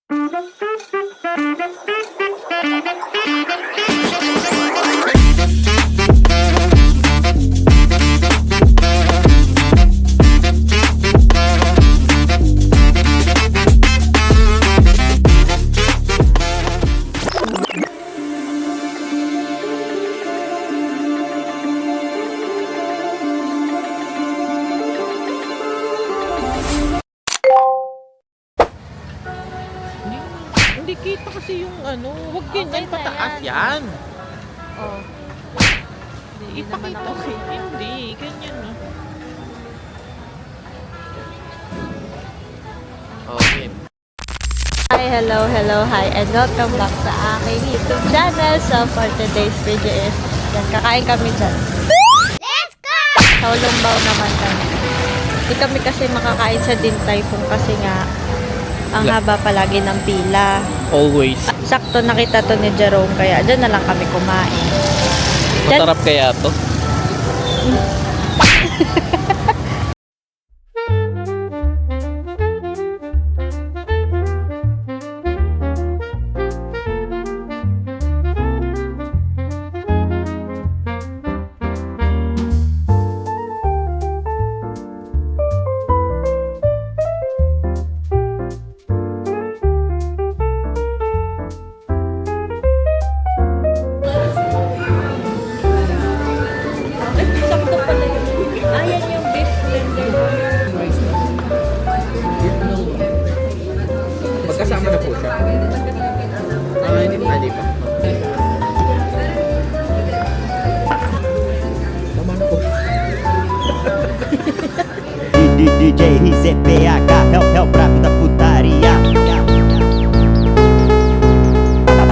Hindi kita kasi yung ano, wag ganyan, pataas yan. Oh. Ipakita ko. Hindi, ganyan no. Okay. Hi, hello, hi, and welcome back sa aking YouTube channel. So, for today's video is, yan, kakain kami dyan. Let's go! Sa Ulumbaw naman kami. Hindi kami kasi makakain sa Din Tai Fung kasi nga, ang haba palagi ng pila. Always. Sakto nakita to ni Jerome, kaya dyan na lang kami kumain. Masarap kaya to? Sakto pala yun. Ayan yung beef tender. Magkasama na po siya. Hindi pwede pa. Tama na po. DJ RZPH, é o brabo da putaria.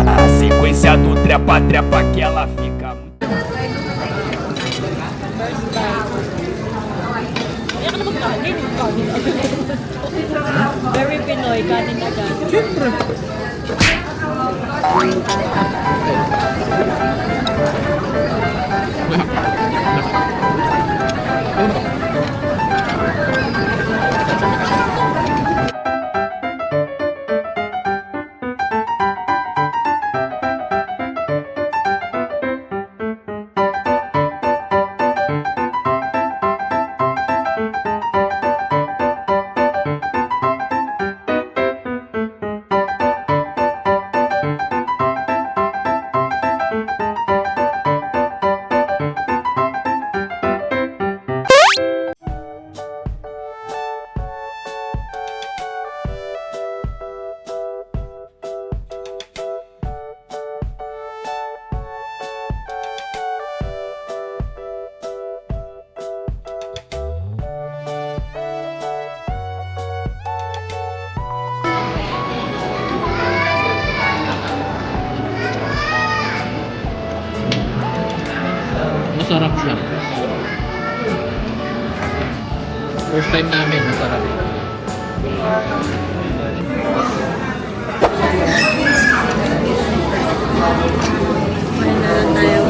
A sequência do trepa-trepa que ela fica muito. Very Pinoy, kanin agad. Siyempre. Masarap siya. First time namin, masarap. Kumain na lang tayo.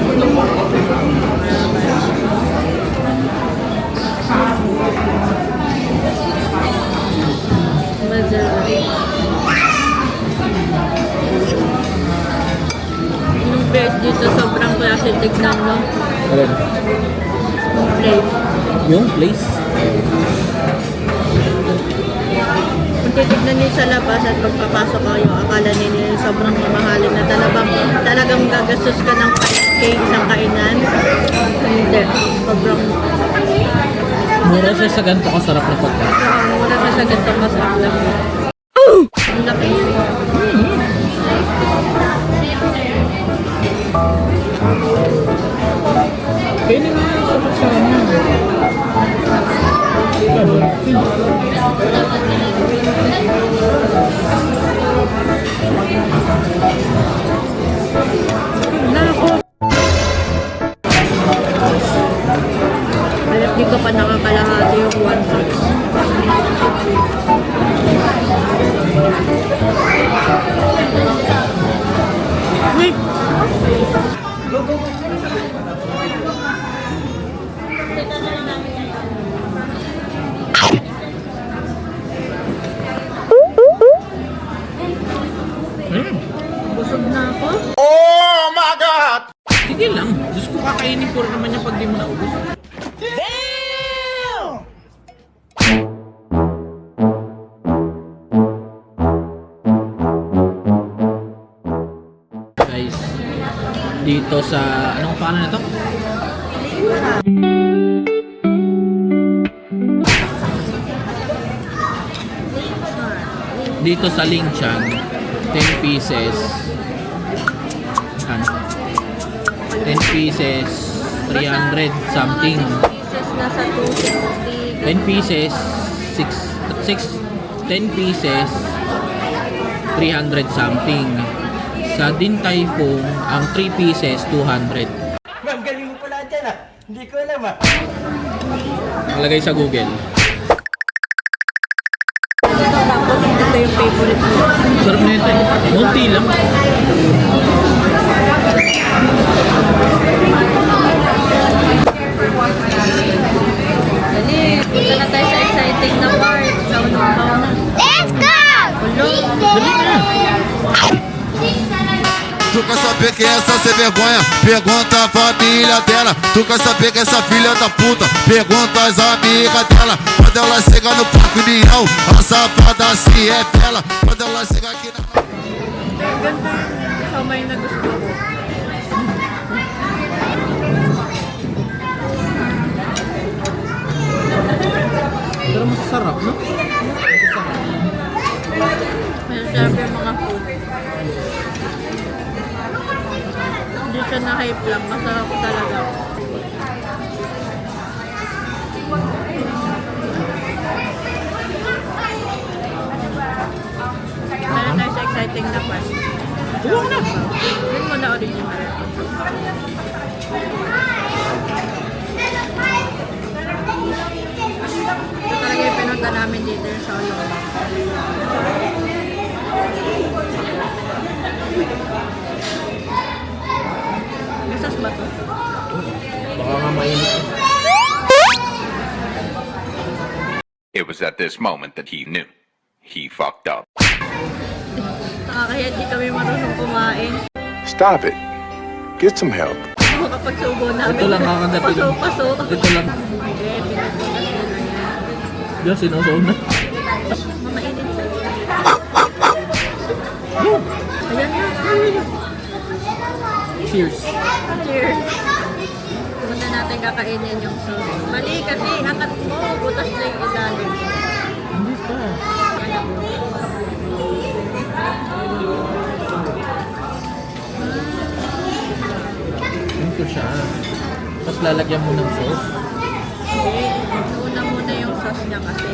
Masarap. Yung bread dito sobrang klase tignan, no? Alin? Yung plate. Yung place? Kung titignan niyo sa labas at pagpapasok kayo, akala ninyo sobrang mamahalin na talagang gagastos ka ng 5K isang kainan. Hindi. Sobrang Mura siya sa ganito kasarap na pagkain. mura na sa ganito masarap lang. Ang laki. Pwede na yung sama-sama. Alam, di ko pa nakakalahati yung 1 Wait! Ayun. Busog na ako. Sige lang. Diyos ko, kakainin ko rin naman yung pag di mo naubos. Guys, dito sa... Anong pangalan na to? Dito sa Lingchan, 10 pieces. Ano? 10 pieces, 300 something. Pieces nasa 260. 10 pieces, 10 pieces, 300 something. Sa Din Tai Fung, ang 3 pieces, 200. Ma'am, galing mo pala dyan ah. Hindi ko alam ah. Nalagay sa Google. Tapos ito yung favorite ko. Sarap na ito. Munti lang. Dali, punta na tayo sa exciting na part. Sa ulong-baw na. Let's go! Ulong. Dali na. Tu quer saber quem é essa sem vergonha? Pergunta a família dela. Tu quer saber quem é essa filha da puta? Pergunta as amigas dela. Quando ela chega no Parque União, a safada se revela. Quando ela chega aqui na... Ganda yung kamay na gusto ko. Pero masasarap, no? Masasarap. Masarap yung mga food. Hindi siya na-hype lang. Masarap talaga. Meron tayo sa exciting na part. Huwag na. Yun mo na original. Ito talaga yung pinunta namin dito yung sa Olong. Masas ba to? Baka nga mainit. It was at this moment that he knew. He fucked up. Nakakaya di kami marunong kumain. Stop it. Get some help. Kapag subo namin. Ito lang kakagatin. Paso. Ito lang. Okay, pinagbukas ko na yan. Diyan, sinusaw na. Mamainit siya. Ayan na. Cheers. Cheers. Muna natin kakainin yung sauce. Mali kasi, angat mo. Butas na yung ilalim. Hindi pa. Ito siya. Tapos lalagyan mo ng sauce. Okay. Muna yung sauce niya kasi.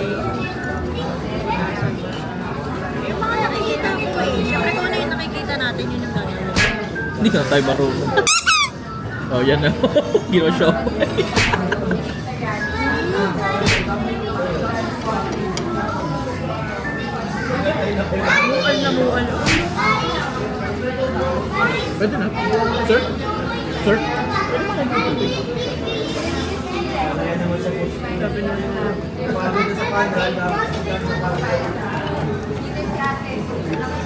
Yung mga nakikita ko eh. Siyempre kung ano yung nakikita natin, yun yung gagawin. Hindi ka na tayo marunong. Oh, yan na. Ginawa siya. Mual na mual. Pwede na. Sir? Sir? Pwede mo kayo tubig? Sabi na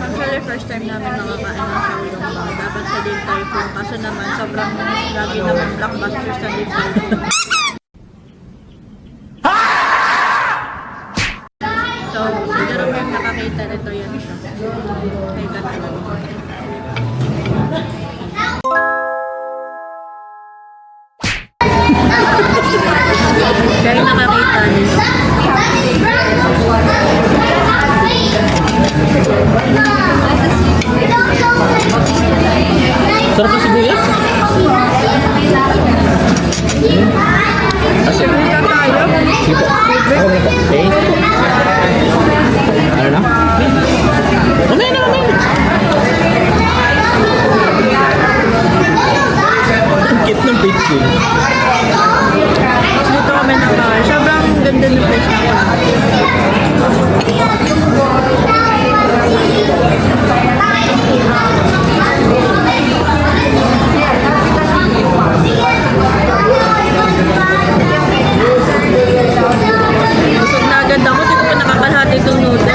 Actually, first time namin nakakain ng Xiaolongbao. Dapat sa Din Tai Fung. Kaso naman, sobrang lagi naman blockbuster sa Din Tai Fung. So, siguro may nakakita nito yun siya. Kay Katalan. Kaya nakakita nito. Sarap na sibuyas? Kasi? Sige po. Ako na po. Okay. Ano na? Mamaya na, mamaya na. Ang cute ng page ko. Tapos dito kami nakain. Sobrang ganda ng place na busog na agad ako. Di ko pa nakakalahati itong noodle.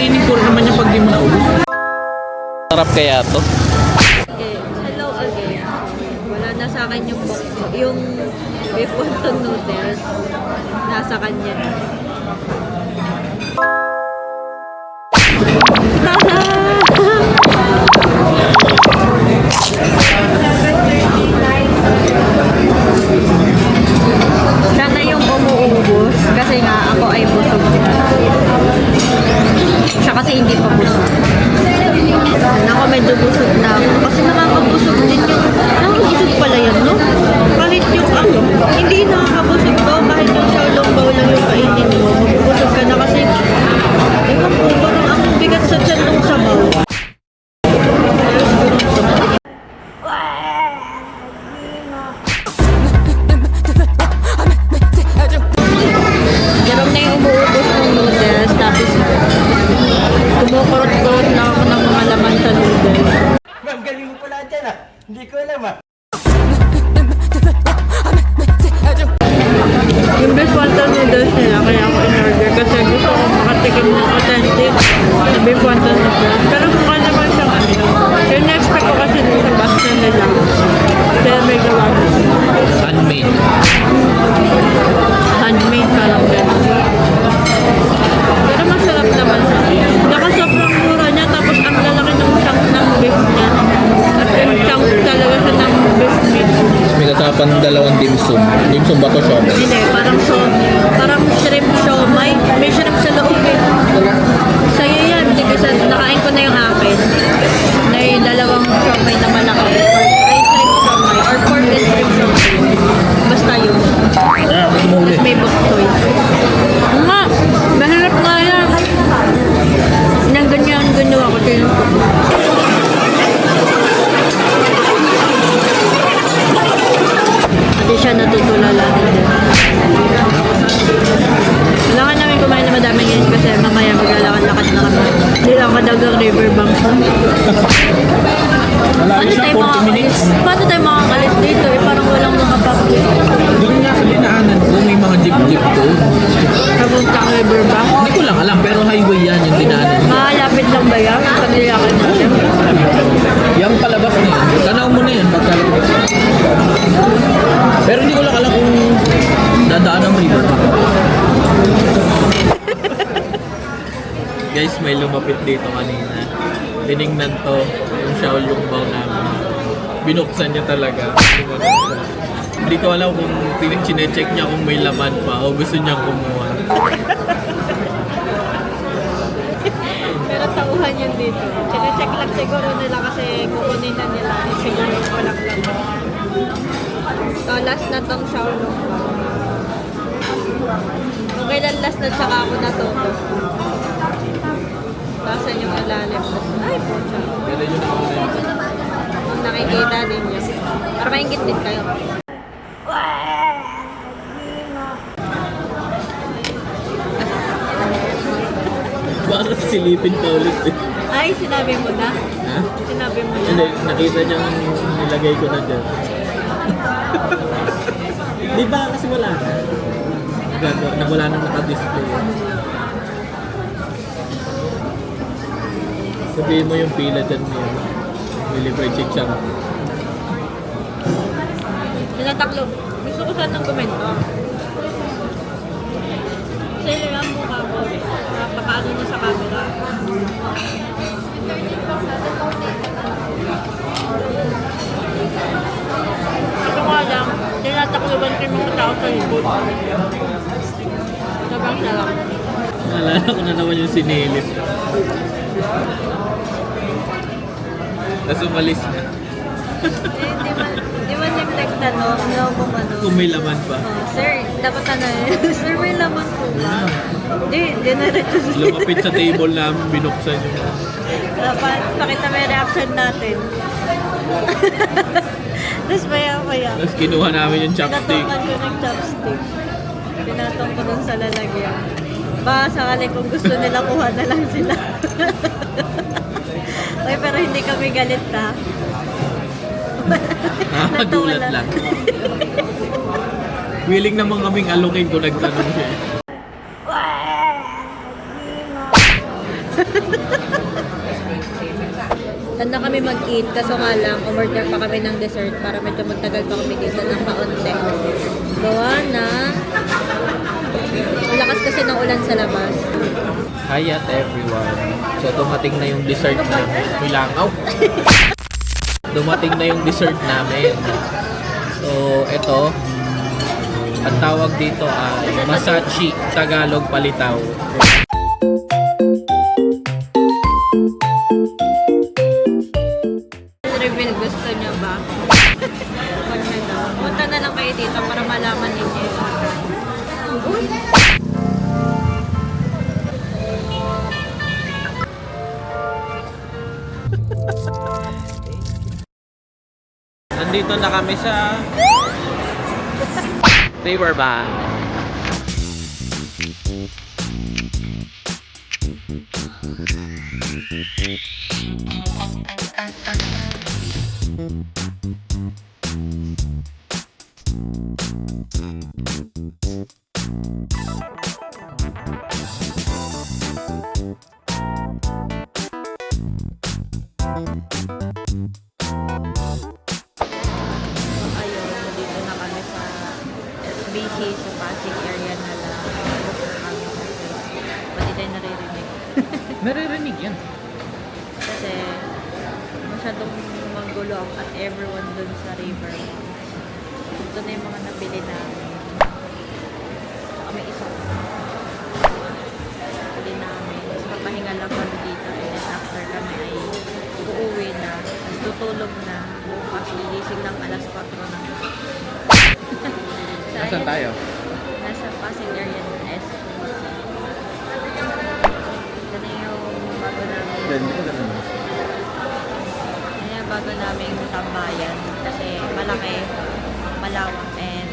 Kakainin ko rin naman yan pag di mo naubos. Sarap kaya to? Okay, hello again. Wala na sa akin yung beef wonton noodles. Nasa kanya na. Siya na yung umuubos kasi nga ako ay busog na. Siya kasi hindi pa busog. Ako medyo busog na ako. Kasi nakakabusog din yung... Nakakabusog pala yan, no? Kahit yung ano, hindi nakakabusog to. Kahit yung xiaolong bao lang yung kainin mo. Mabubusog ka na kasi... Ewan ko, parang ang bigat sa tiyan nung sabaw. Garong na yung umuubos ng noodles. Tapos kumukurot-kurot na ako ng mga laman sa noodles. Ma'am, galing mo pala dyan ah. Hindi ko alam ah. Yung beef wonton noodles nila, kaya ako in-order kasi gusto ko makatikim ng authentic na beef wonton noodles. Pero mukha naman siyang ano. Yung na-expect ko kasi dun sa basta nila. Kaya may gawa. Handmade. Handmade parang gano'n. Pero masarap naman siya. Saka sobrang mura niya, tapos ang lalaki ng chunk ng beef niya. At yung chunk talaga siya ng beef meat. May kasapan dalawang dimsum. Dimsum ba to siya? Hindi, parang shrimp siomay. May shrimp sa loob eh. Sa'yo yan, kasi nakain ko na yung akin. Na yung dalawang siomay na malaki. Or shrimp siomay. Or pork and shrimp siomay. Basta yun. Tapos may buktoy. Nga! Mahirap nga yan. Nang ganyan ginawa ko din. Hindi siya natutulala din. Kailangan namin kumain na madaming inis kasi mamaya maglalakad-lakad na kami. Hindi lang kadagang riverbank. Paano tayo makakalis dito? Eh, parang walang makapakit. Doon nga sa dinaanan ko, may mga jeep-jeep doon. Papuntang riverbank. Hindi ko lang alam, pero highway yan yung dinaanan ko. Malapit lang ba yan? Paglilakad natin. Yung palabas na yan, tanaw mo na yan pagkalabas. Pero hindi ko lang alam kung dadaan ng river pa. Guys, may lumapit dito kanina. Tinignan to, yung xiaolong bao namin. Binuksan niya talaga. Hindi ko alam kung chinecheck niya kung may laman pa o gusto niyang kumuha. Pero tauhan yun dito. Chine-check lang siguro nila kasi kukunin na nila. Siguro walang laman. So, last na tong xiaolong bao. Kung kailan last na tsaka ako natuto. Tasan yung alalim. Ay, pucha. Pero yun ako na yun. Kung nakikita din yun. Para maingit din kayo. Bakit silipin pa ulit eh? Ay, sinabi mo na? Ha? Sinabi mo na? Hindi, nakita niyang nilagay ko na dyan. Di ba kasi wala na? Gagawin na wala nang naka-display. Sabihin mo yung pila dyan niya. May libre chichar. Tinataklo. Gusto ko sanang komento. Kasi lang mukha ko. Napakaano niya sa camera. Ito nga lang, tinatakluban ko yung mga tao sa likod. Sobrang sarap. Naalala ko na naman yung sinilip. Tapos umalis na. Di man nagtanong, no, kung ano. Kung may laman pa. Oh, sir, dapat ano sir, may laman po ba? Di nareto siya. Lumapit sa table namin, binuksan yung... Dapat pakita may reaction natin. Tapos maya-maya. Tapos kinuha namin yung chopstick. Pinatungan ko ng chopstick. Pinatong ko dun sa lalagyan. Baka sakali kung gusto nila, kuha na lang sila. Ay, pero hindi kami galit ha. Nakakagulat lang. Willing naman kaming alukin kung nagtanong siya. Saan na kami mag-eat, kaso nga lang, umorder pa kami ng dessert para medyo magtagal pa kami dito ng kaunti. Gawa na, lakas kasi ng ulan sa labas. Hi at everyone. So dumating na yung dessert namin. Milangaw. Dumating na yung dessert namin. So ito, ang tawag dito ay Masachi Tagalog Palitaw. Reveal, gusto niyo ba? Punta na lang kayo dito para malaman ninyo. Uy! Nandito na kami sa Riverbank. Ayun, nandito na kami sa SBC, sa Pasig area na lang. Pati tayo naririnig. Naririnig yan. Kasi masyadong manggulo at everyone dun sa river. Ito na yung mga nabili namin. Saka may isa. Nabili namin. Tapos papahinga lang kami dito. And then after kami ay uuwi na. Tapos tutulog na. Bukas gigising ng alas 4 na. Nasaan tayo? Nasa Pasig area ng SBC. Ito na yung bago namin. Kaya bago namin tambayan kasi malaki, malawak, and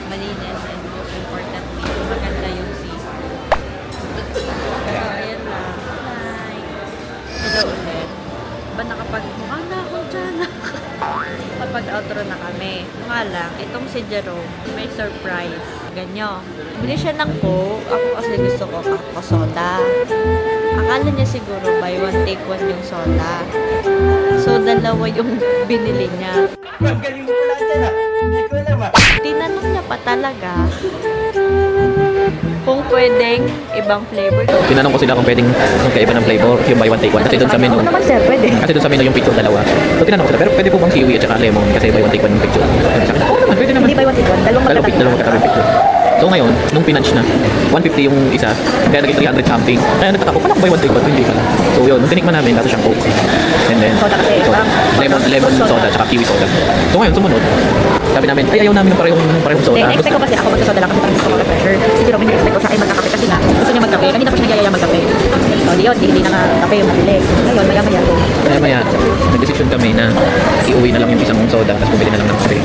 malinis, and most importantly, maganda yung sea. So, ayan lang. Hi! Hello ulit. Ba nakapag-mukha na ako dyan? Kapag outro na kami. Nga lang, itong si Jerome, may surprise. Ganyo. Bili siya ng Coke. Ako kasi gusto ko soda. Akala niya siguro buy one take one yung soda. So, dalawa yung binili niya. Ma'am, galing mo pala dyan ah. Hindi ko alam ah. Tinanong niya pa talaga kung pwedeng ibang flavor. Tinanong ko sila kung pwedeng magkaiba ng flavor, yung buy one take one. Kasi doon sa menu, Oo naman sir, pwede. kasi doon sa menu yung picture dalawa. So tinanong ko sila, pero pwede po bang kiwi at saka lemon kasi buy one take one yung picture. Sabi sa akin, oo naman, pwede naman. Hindi buy one take one, dalawang Dalawang magkatabi picture. So ngayon, nung pinunch na, 150 yung isa, kaya naging 300 something. Kaya nagtaka ko, paano ko buy one take one? Hindi pala. So yun, nung tinikman namin, kaso siyang Coke. And then, Soda kasi, parang lemon soda, tsaka kiwi soda. So ngayon, sumunod. Sabi namin, ay ayaw namin ng parehong soda. expect ko kasi ako magsasoda lang kasi parang gusto ko mag-pressure. Si Jerome, expect ko siya ay magkakape kasi nga gusto niya magkape. Kanina pa siya nagyayaya magkape. So, di yun, hindi na nga kape yung mabili. Ngayon, maya-maya to. Maya, nag-decision kami na iuwi na lang yung isang soda, tapos bumili na lang ng kape.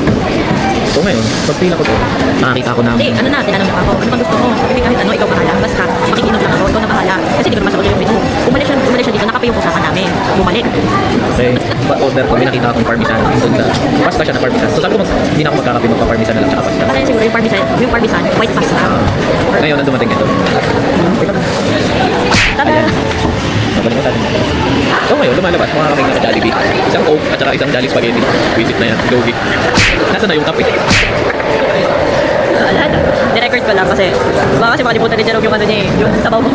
So ngayon, pagpila ko to, nakakita ko na... Hindi, ano na, tinanong ako, ano bang gusto mo? Sabi kahit ano, ikaw bahala. Basta, makikinom lang ako, ikaw na bahala. Kasi di ko naman sa order yung menu. Umalik siya dito, nakape yung usapan namin. Bumalik. Okay, order ko, may nakita akong parmesan. Doon sa, pasta siya na parmesan. So sabi ko, hindi na ako magkakape, magpa-parmesan na lang tsaka pasta. Kaya siguro yung parmesan, white pasta. Ngayon, nang dumating ito. Tada! Nabalik mo sa atin. So ngayon, lumalabas, mga kaming naka Jollibee. Isang Coke at saka isang Jolly Spaghetti. Visit na yan, Gogi. Nasaan na yung kape? Wala na. Di-record ko lang kasi baka kasi makalimutan ni Jerome yung ano niya eh, yung sabaw mo.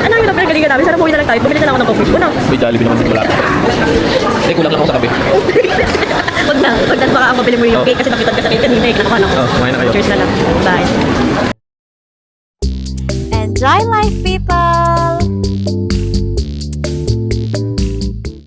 Ano yung napinagalingan namin? Sana puwi na lang tayo. Bumili na lang ako ng coffee. Una. May Jollibee naman wala. Hindi, kulang lang ako sa kape. Wag na. Pag baka ang mabili mo yung cake kasi nakitan ka sa cake kanina eh. Kinakahan ako. Oh, kumain na kayo. Cheers na lang. Bye. Enjoy life